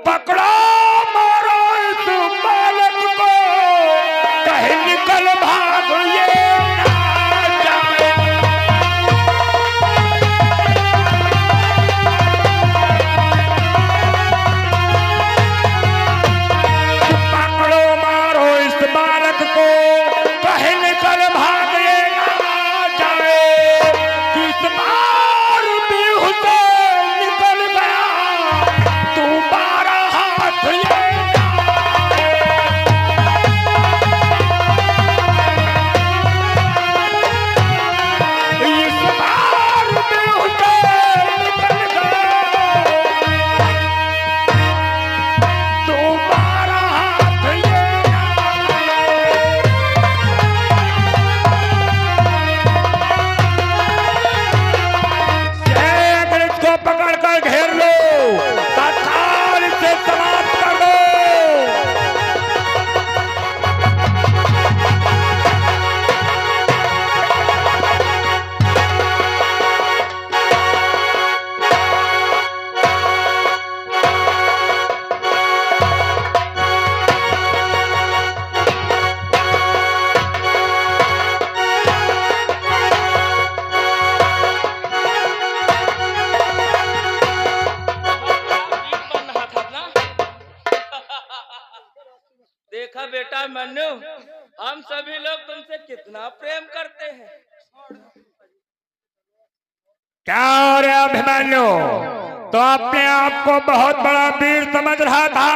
पकड़ो मारो इस बालक को, कहीं निकल भाग ये ना जाए। पकड़ो मारो इस बालक को, कहीं निकल भाग ये ना जाए। किस बार भी हुसैन निकल गया, तू 12 हाथ ये इस बार भी हुसैन निकल गया, तू 12 हाथ ये अगर इसको पकड़ कर घेर लो, तत्काल इसे समाप्त कर दो। देखा बेटा मन्नू, हम सभी लोग तुमसे कितना प्रेम करते हैं। क्या रे अभिमन्यु, तो अपने आप को बहुत बड़ा वीर समझ रहा था।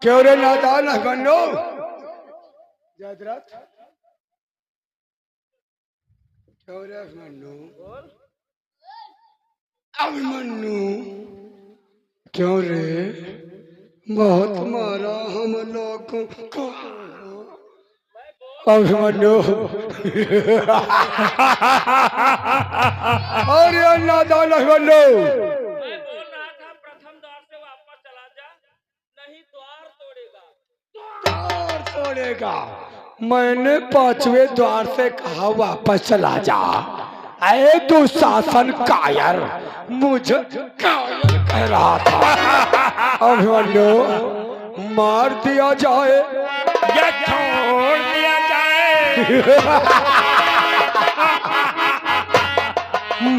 क्यों रे नादान अभिमन्यु? जयद्रथ, क्यों रे अभिमन्यु? अभिमन्यु, क्यों रे? बहुत मारा हम लोग को अभिमन्यु। अरे नादान अभिमन्यु, मैं बोल रहा था प्रथम द्वार से वापस चला जा, नहीं द्वार तोड़ेगा। द्वार तोड़ेगा? मैंने 5वें द्वार से कहा वापस चला जा। ऐ दुशासन कायर, मुझे कायर कह रहा था। अभिमन्यु, मार दिया जाए या छोड़ दिया जाए।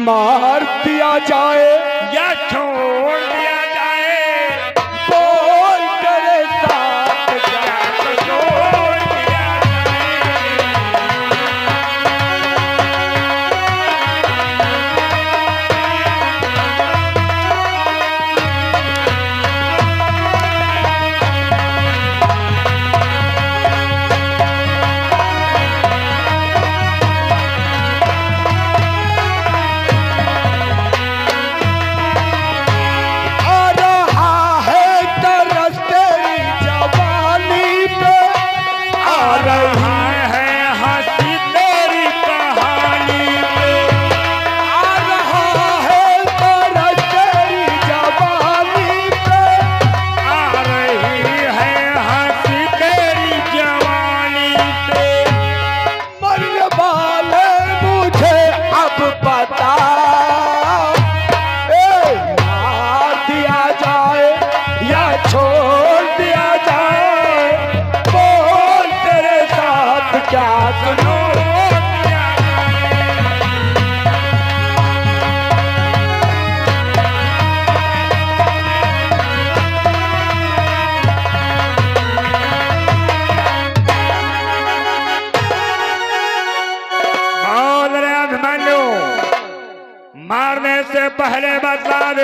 मार दिया जाए या छोड़ दिया जाए। बोल तेरे साथ क्या छोड़ दिया जाए।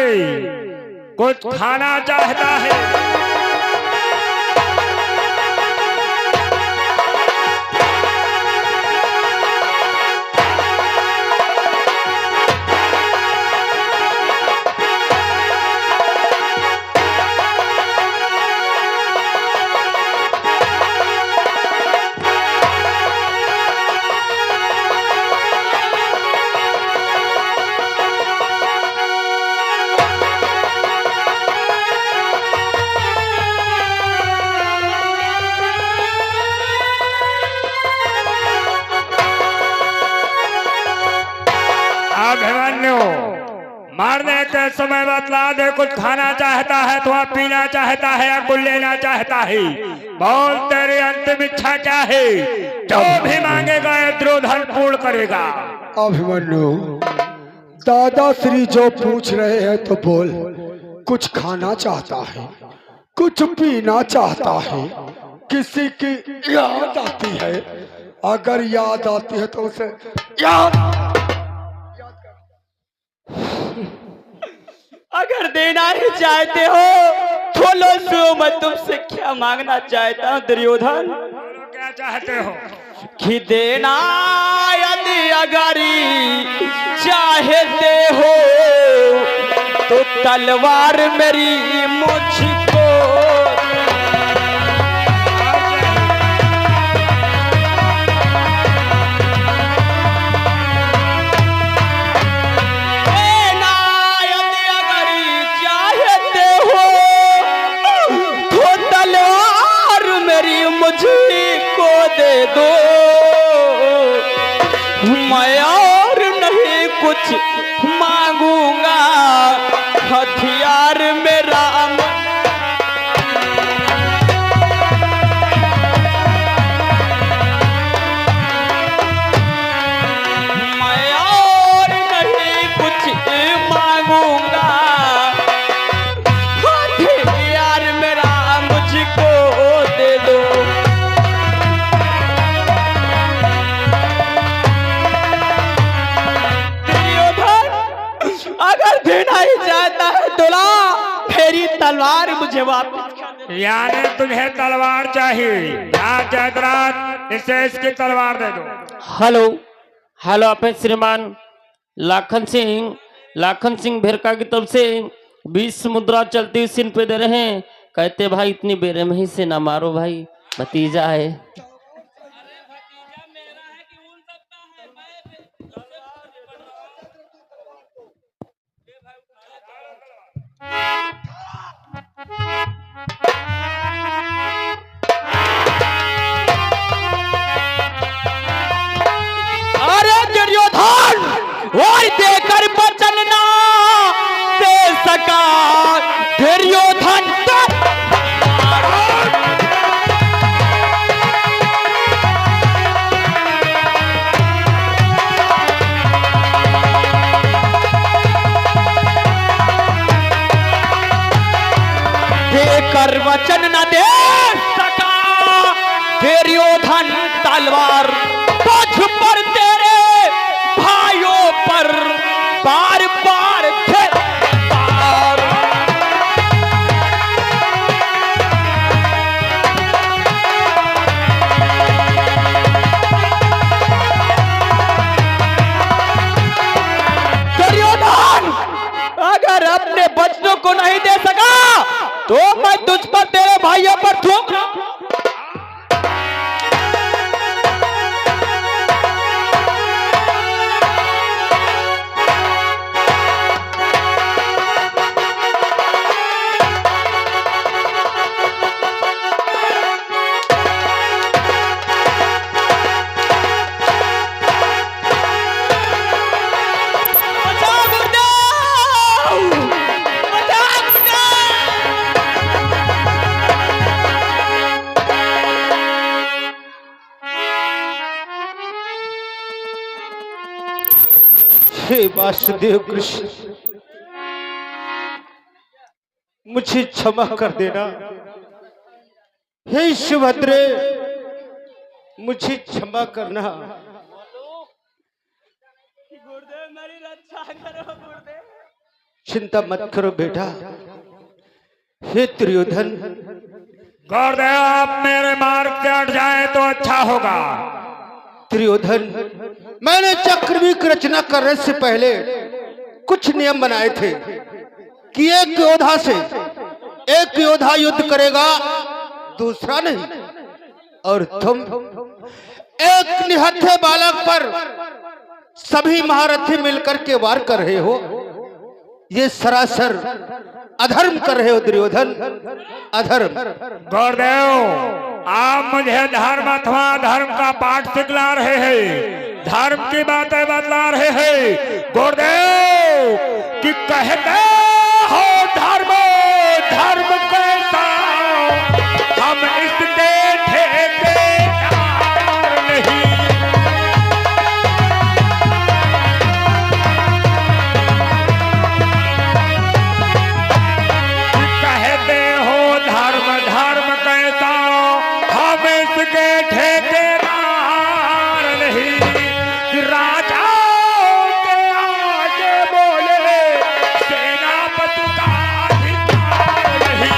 दे, कुछ खाना चाहता है। अभिमन्यु मारने के समय बतला दे, कुछ खाना चाहता है अथवा पीना चाहता है या कुछ लेना चाहता है। बोल तेरी अंतिम इच्छा क्या है? जो भी मांगेगा ये दुर्योधन पूर्ण करेगा। अभिमन्यु दादा श्री जो पूछ रहे हैं तो बोल। कुछ खाना चाहता है, कुछ पीना चाहता है, किसी की याद आती है, अगर याद आती है तो उसे याद। अगर देना ही चाहते हो तो लो सो, मैं तुमसे क्या मांगना चाहता हूँ दुर्योधन? क्या चाहते हो? कि देना यदि अगर चाहते हो तो तलवार मेरी मुझको मुझको दे दो, मैं और नहीं कुछ मांगूंगा, हथियार मेरा मैं और नहीं कुछ मांगूंगा, हथियार मेरा मुझको दे दो। अगर देना ही चाहता है तो ला मेरी तलवार मुझे वापस। यानी तुम्हें तलवार चाहिए? जयद्रथ इसे इसकी तलवार दे दो। हेलो हेलो, आप श्रीमान लाखन सिंह भेरका की तरफ से 20 मुद्रा चलती हुई सीन पे दे रहे हैं। कहते भाई इतनी बेरहमी से ना मारो भाई, भतीजा है। अरे दुर्योधन और देकर वचन ना दे सका, दुर्योधन देकर वचन न दे सका, दुर्योधन तलवार तुझ पर तेरे भाइयों पर बार बार दुर्योधन अगर अपने बच्चों को नहीं दे सका तो मैं तुझ पर तेरे भाइयों पर थूक रहा हूं। हे वासुदेव कृष्ण, मुझे क्षमा कर देना। हे सुभद्रे, मुझे क्षमा करना। गुरुदेव मेरी रक्षा करो गुरुदेव। चिंता मत करो बेटा। हे दुर्योधन, गुरुदेव आप मेरे मार्ग से हट जाए तो अच्छा होगा। दुर्योधन, मैंने चक्रव्यूह की रचना करने से पहले कुछ नियम बनाए थे कि एक योद्धा युद्ध करेगा, दूसरा नहीं। और तुम एक निहत्थे बालक पर सभी महारथी मिलकर के वार कर रहे हो। ये सरासर अधर्म कर रहे हो दुर्योधन, अधर्म। गुरुदेव आप मुझे धर्म अथवा धर्म का पाठ सिखला रहे हैं, धर्म की बातें बतला रहे हैं। गुरुदेव कि कहते हो धर्म धर्म कैसा, हम इसके ठेकेदार नहीं। कहते हो धर्म धर्म कैसा, हम इसके ठेकेदार नहीं। राजाओं के आगे बोले सेनापति का अधिकार नहीं।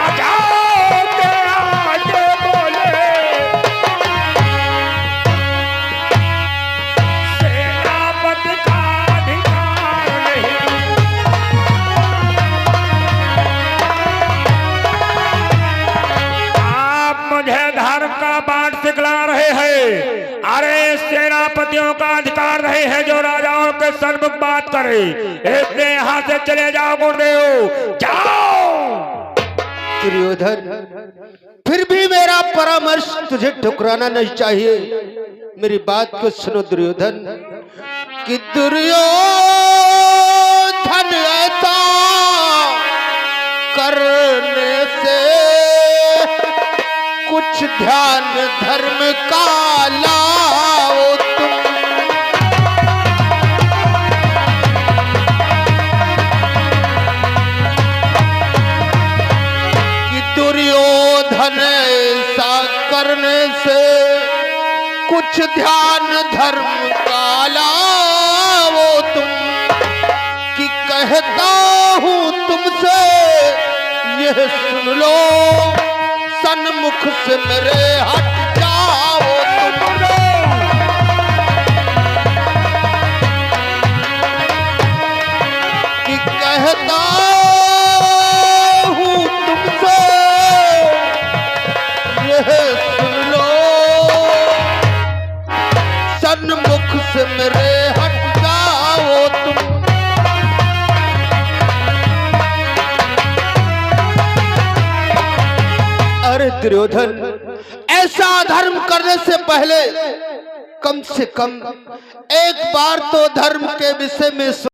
राजाओं के आगे बोले सेनापति का अधिकार नहीं। आप मुझे धर्म का पाठ सिखला रहे हैं। अरे सेनापतियों का अधिकार नहीं है जो राजाओं के सन्मुख बात करे। इसलिए यहाँ से चले जाओ गुरुदेव, जाओ। दुर्योधन, फिर भी मेरा परामर्श तुझे ठुकराना नहीं चाहिए। मेरी बात को सुनो दुर्योधन, कि दुर्योधन ऐसा करने से कुछ ध्यान धर्म का लाओ तुम। कि दुर्योधन ऐसा करने से कुछ ध्यान धर्म का लाओ तुम। कि कहता हूँ तुमसे यह सुन लो, सन्मुख से मेरे हट जाओ तुम। कि कहता हूँ तुमसे यह सुन लो, सन्मुख से मेरे हट जाओ तुम। अरे दुर्योधन, ऐसा धर्म करने से पहले कम से कम एक बार तो धर्म के विषय में